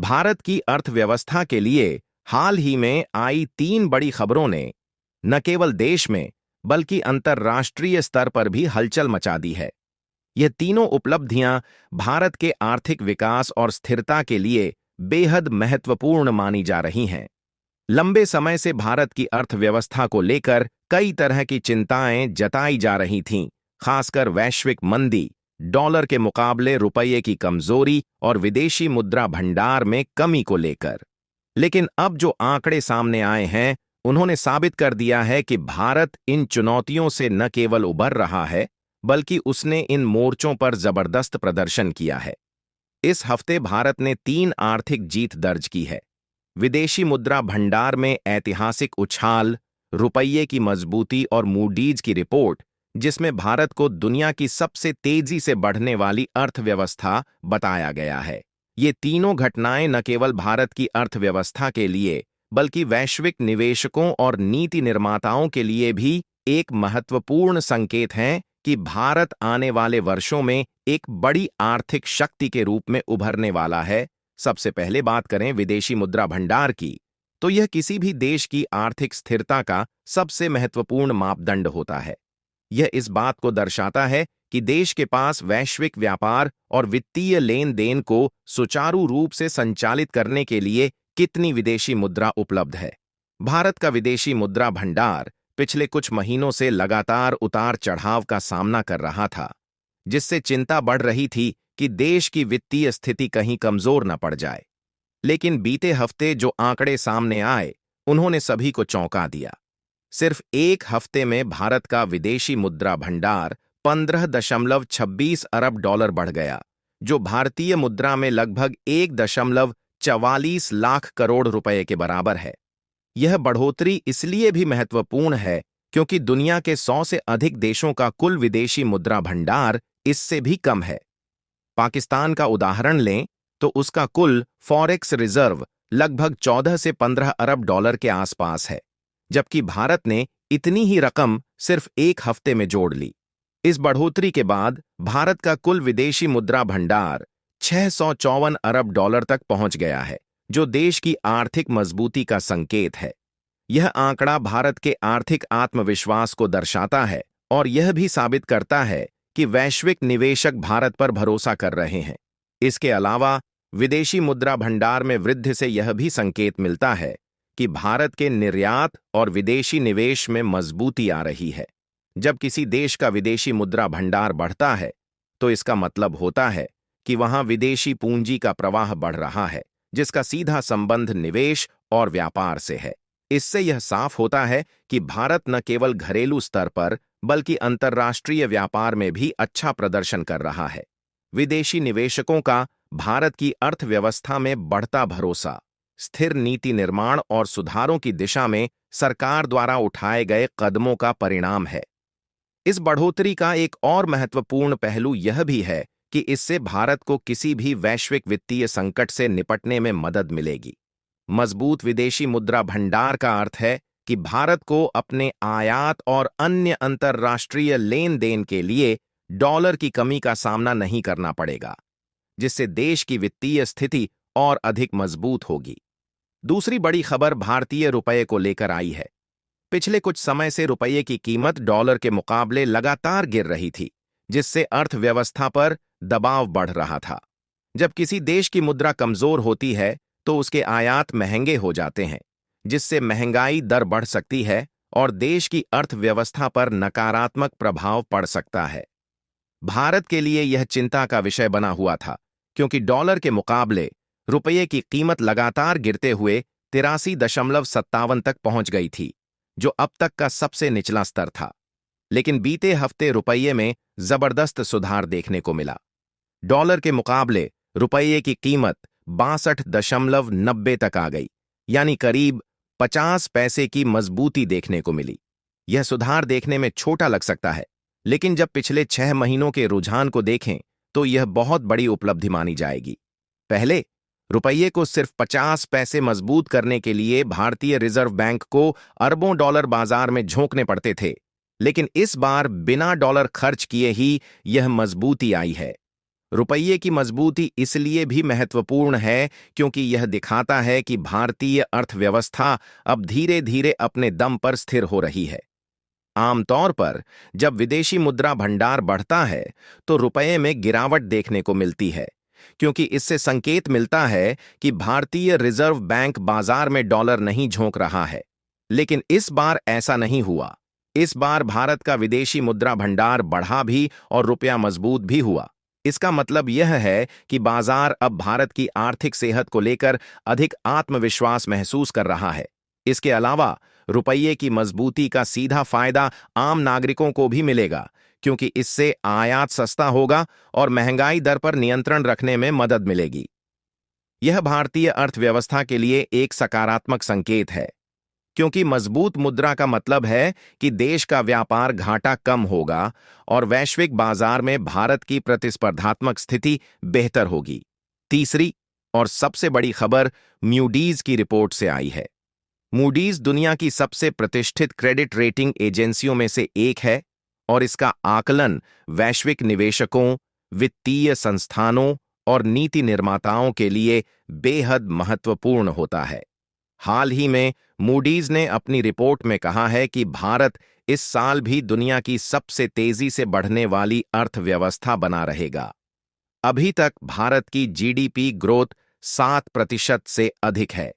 भारत की अर्थव्यवस्था के लिए हाल ही में आई 3 बड़ी खबरों ने न केवल देश में बल्कि अंतर्राष्ट्रीय स्तर पर भी हलचल मचा दी है। ये तीनों उपलब्धियां भारत के आर्थिक विकास और स्थिरता के लिए बेहद महत्वपूर्ण मानी जा रही हैं। लंबे समय से भारत की अर्थव्यवस्था को लेकर कई तरह की चिंताएं जताई जा रही थीं, खासकर वैश्विक मंदी, डॉलर के मुकाबले रुपये की कमजोरी और विदेशी मुद्रा भंडार में कमी को लेकर। लेकिन अब जो आंकड़े सामने आए हैं, उन्होंने साबित कर दिया है कि भारत इन चुनौतियों से न केवल उबर रहा है, बल्कि उसने इन मोर्चों पर जबरदस्त प्रदर्शन किया है। इस हफ्ते भारत ने 3 आर्थिक जीत दर्ज की है। विदेशी मुद्रा भंडार में ऐतिहासिक उछाल, रुपये की मजबूती और मूडीज की रिपोर्ट, जिसमें भारत को दुनिया की सबसे तेजी से बढ़ने वाली अर्थव्यवस्था बताया गया है। ये तीनों घटनाएं न केवल भारत की अर्थव्यवस्था के लिए बल्कि वैश्विक निवेशकों और नीति निर्माताओं के लिए भी एक महत्वपूर्ण संकेत हैं कि भारत आने वाले वर्षों में एक बड़ी आर्थिक शक्ति के रूप में उभरने वाला है। सबसे पहले बात करें विदेशी मुद्रा भंडार की, तो यह किसी भी देश की आर्थिक स्थिरता का सबसे महत्वपूर्ण मापदंड होता है। यह इस बात को दर्शाता है कि देश के पास वैश्विक व्यापार और वित्तीय लेन देन को सुचारू रूप से संचालित करने के लिए कितनी विदेशी मुद्रा उपलब्ध है। भारत का विदेशी मुद्रा भंडार पिछले कुछ महीनों से लगातार उतार चढ़ाव का सामना कर रहा था, जिससे चिंता बढ़ रही थी कि देश की वित्तीय स्थिति कहीं कमजोर न पड़ जाए। लेकिन बीते हफ्ते जो आंकड़े सामने आए, उन्होंने सभी को चौंका दिया। सिर्फ एक हफ्ते में भारत का विदेशी मुद्रा भंडार 15.26 अरब डॉलर बढ़ गया, जो भारतीय मुद्रा में लगभग 1.44 लाख करोड़ रुपए के बराबर है। यह बढ़ोतरी इसलिए भी महत्वपूर्ण है क्योंकि दुनिया के 100 से अधिक देशों का कुल विदेशी मुद्रा भंडार इससे भी कम है। पाकिस्तान का उदाहरण लें तो उसका कुल फॉरेक्स रिजर्व लगभग 14 से 15 अरब डॉलर के आसपास है, जबकि भारत ने इतनी ही रकम सिर्फ एक हफ्ते में जोड़ ली। इस बढ़ोतरी के बाद भारत का कुल विदेशी मुद्रा भंडार 654 अरब डॉलर तक पहुंच गया है, जो देश की आर्थिक मजबूती का संकेत है। यह आंकड़ा भारत के आर्थिक आत्मविश्वास को दर्शाता है और यह भी साबित करता है कि वैश्विक निवेशक भारत पर भरोसा कर रहे हैं। इसके अलावा विदेशी मुद्रा भंडार में वृद्धि से यह भी संकेत मिलता है कि भारत के निर्यात और विदेशी निवेश में मजबूती आ रही है। जब किसी देश का विदेशी मुद्रा भंडार बढ़ता है, तो इसका मतलब होता है कि वहां विदेशी पूंजी का प्रवाह बढ़ रहा है, जिसका सीधा संबंध निवेश और व्यापार से है। इससे यह साफ होता है कि भारत न केवल घरेलू स्तर पर बल्कि अंतर्राष्ट्रीय व्यापार में भी अच्छा प्रदर्शन कर रहा है। विदेशी निवेशकों का भारत की अर्थव्यवस्था में बढ़ता भरोसा, स्थिर नीति निर्माण और सुधारों की दिशा में सरकार द्वारा उठाए गए कदमों का परिणाम है। इस बढ़ोतरी का एक और महत्वपूर्ण पहलू यह भी है कि इससे भारत को किसी भी वैश्विक वित्तीय संकट से निपटने में मदद मिलेगी। मजबूत विदेशी मुद्रा भंडार का अर्थ है कि भारत को अपने आयात और अन्य अंतर्राष्ट्रीय लेन देन के लिए डॉलर की कमी का सामना नहीं करना पड़ेगा, जिससे देश की वित्तीय स्थिति और अधिक मजबूत होगी। दूसरी बड़ी खबर भारतीय रुपये को लेकर आई है। पिछले कुछ समय से रुपये की कीमत डॉलर के मुकाबले लगातार गिर रही थी, जिससे अर्थव्यवस्था पर दबाव बढ़ रहा था। जब किसी देश की मुद्रा कमजोर होती है, तो उसके आयात महंगे हो जाते हैं, जिससे महंगाई दर बढ़ सकती है और देश की अर्थव्यवस्था पर नकारात्मक प्रभाव पड़ सकता है। भारत के लिए यह चिंता का विषय बना हुआ था, क्योंकि डॉलर के मुकाबले रुपये की कीमत लगातार गिरते हुए 83.57 तक पहुंच गई थी, जो अब तक का सबसे निचला स्तर था। लेकिन बीते हफ्ते रुपये में जबरदस्त सुधार देखने को मिला। डॉलर के मुकाबले रुपये की कीमत 62.90 तक आ गई, यानी करीब 50 पैसे की मजबूती देखने को मिली। यह सुधार देखने में छोटा लग सकता है, लेकिन जब पिछले 6 महीनों के रुझान को देखें तो यह बहुत बड़ी उपलब्धि मानी जाएगी। पहले रुपये को सिर्फ 50 पैसे मजबूत करने के लिए भारतीय रिजर्व बैंक को अरबों डॉलर बाजार में झोंकने पड़ते थे, लेकिन इस बार बिना डॉलर खर्च किए ही यह मजबूती आई है। रुपये की मजबूती इसलिए भी महत्वपूर्ण है क्योंकि यह दिखाता है कि भारतीय अर्थव्यवस्था अब धीरे धीरे अपने दम पर स्थिर हो रही है। आमतौर पर जब विदेशी मुद्रा भंडार बढ़ता है तो रुपये में गिरावट देखने को मिलती है, क्योंकि इससे संकेत मिलता है कि भारतीय रिजर्व बैंक बाजार में डॉलर नहीं झोंक रहा है। लेकिन इस बार ऐसा नहीं हुआ। इस बार भारत का विदेशी मुद्रा भंडार बढ़ा भी और रुपया मजबूत भी हुआ। इसका मतलब यह है कि बाजार अब भारत की आर्थिक सेहत को लेकर अधिक आत्मविश्वास महसूस कर रहा है। इसके अलावा रुपये की मजबूती का सीधा फायदा आम नागरिकों को भी मिलेगा, क्योंकि इससे आयात सस्ता होगा और महंगाई दर पर नियंत्रण रखने में मदद मिलेगी। यह भारतीय अर्थव्यवस्था के लिए एक सकारात्मक संकेत है, क्योंकि मजबूत मुद्रा का मतलब है कि देश का व्यापार घाटा कम होगा और वैश्विक बाजार में भारत की प्रतिस्पर्धात्मक स्थिति बेहतर होगी। तीसरी और सबसे बड़ी खबर मूडीज की रिपोर्ट से आई है। मूडीज दुनिया की सबसे प्रतिष्ठित क्रेडिट रेटिंग एजेंसियों में से एक है और इसका आकलन वैश्विक निवेशकों, वित्तीय संस्थानों और नीति निर्माताओं के लिए बेहद महत्वपूर्ण होता है। हाल ही में मूडीज ने अपनी रिपोर्ट में कहा है कि भारत इस साल भी दुनिया की सबसे तेजी से बढ़ने वाली अर्थव्यवस्था बना रहेगा। अभी तक भारत की जीडीपी ग्रोथ 7% से अधिक है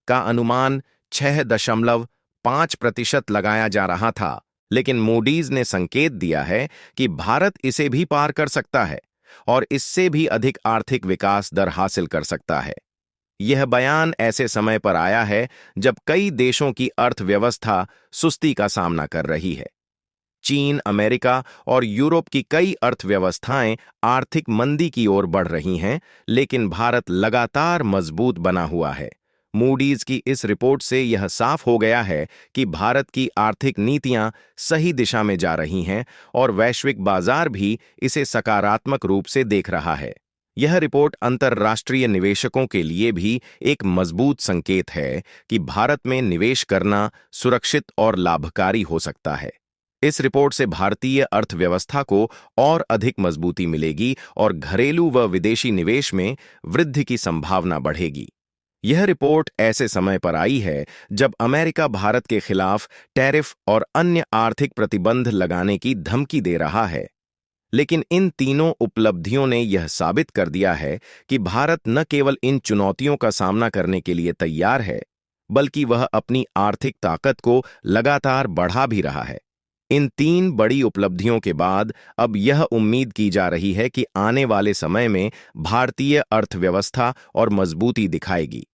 का अनुमान 6.5% लगाया जा रहा था, लेकिन मूडीज ने संकेत दिया है कि भारत इसे भी पार कर सकता है और इससे भी अधिक आर्थिक विकास दर हासिल कर सकता है। यह बयान ऐसे समय पर आया है जब कई देशों की अर्थव्यवस्था सुस्ती का सामना कर रही है। चीन, अमेरिका और यूरोप की कई अर्थव्यवस्थाएं आर्थिक मंदी की ओर बढ़ रही हैं, लेकिन भारत लगातार मजबूत बना हुआ है। मूडीज की इस रिपोर्ट से यह साफ हो गया है कि भारत की आर्थिक नीतियां सही दिशा में जा रही हैं और वैश्विक बाजार भी इसे सकारात्मक रूप से देख रहा है। यह रिपोर्ट अंतर्राष्ट्रीय निवेशकों के लिए भी एक मजबूत संकेत है कि भारत में निवेश करना सुरक्षित और लाभकारी हो सकता है। इस रिपोर्ट से भारतीय अर्थव्यवस्था को और अधिक मजबूती मिलेगी और घरेलू व विदेशी निवेश में वृद्धि की संभावना बढ़ेगी। यह रिपोर्ट ऐसे समय पर आई है जब अमेरिका भारत के खिलाफ टैरिफ और अन्य आर्थिक प्रतिबंध लगाने की धमकी दे रहा है। लेकिन इन तीनों उपलब्धियों ने यह साबित कर दिया है कि भारत न केवल इन चुनौतियों का सामना करने के लिए तैयार है, बल्कि वह अपनी आर्थिक ताकत को लगातार बढ़ा भी रहा है। इन तीन बड़ी उपलब्धियों के बाद अब यह उम्मीद की जा रही है कि आने वाले समय में भारतीय अर्थव्यवस्था और मजबूती दिखाएगी।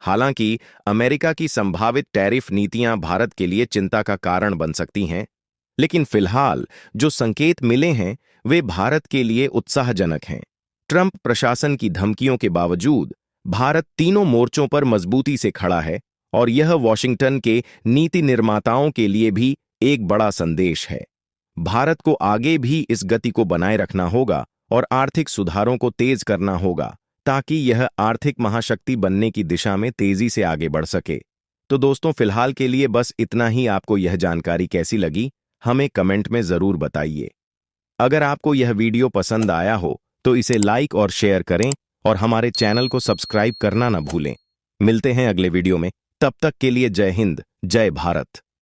हालांकि अमेरिका की संभावित टैरिफ नीतियां भारत के लिए चिंता का कारण बन सकती हैं, लेकिन फिलहाल जो संकेत मिले हैं वे भारत के लिए उत्साहजनक हैं। ट्रंप प्रशासन की धमकियों के बावजूद भारत तीनों मोर्चों पर मजबूती से खड़ा है और यह वॉशिंगटन के नीति निर्माताओं के लिए भी एक बड़ा संदेश है। भारत को आगे भी इस गति को बनाए रखना होगा और आर्थिक सुधारों को तेज करना होगा ताकि यह आर्थिक महाशक्ति बनने की दिशा में तेजी से आगे बढ़ सके। तो दोस्तों, फिलहाल के लिए बस इतना ही। आपको यह जानकारी कैसी लगी हमें कमेंट में जरूर बताइए। अगर आपको यह वीडियो पसंद आया हो तो इसे लाइक और शेयर करें और हमारे चैनल को सब्सक्राइब करना न भूलें। मिलते हैं अगले वीडियो में, तब तक के लिए जय हिंद, जय भारत।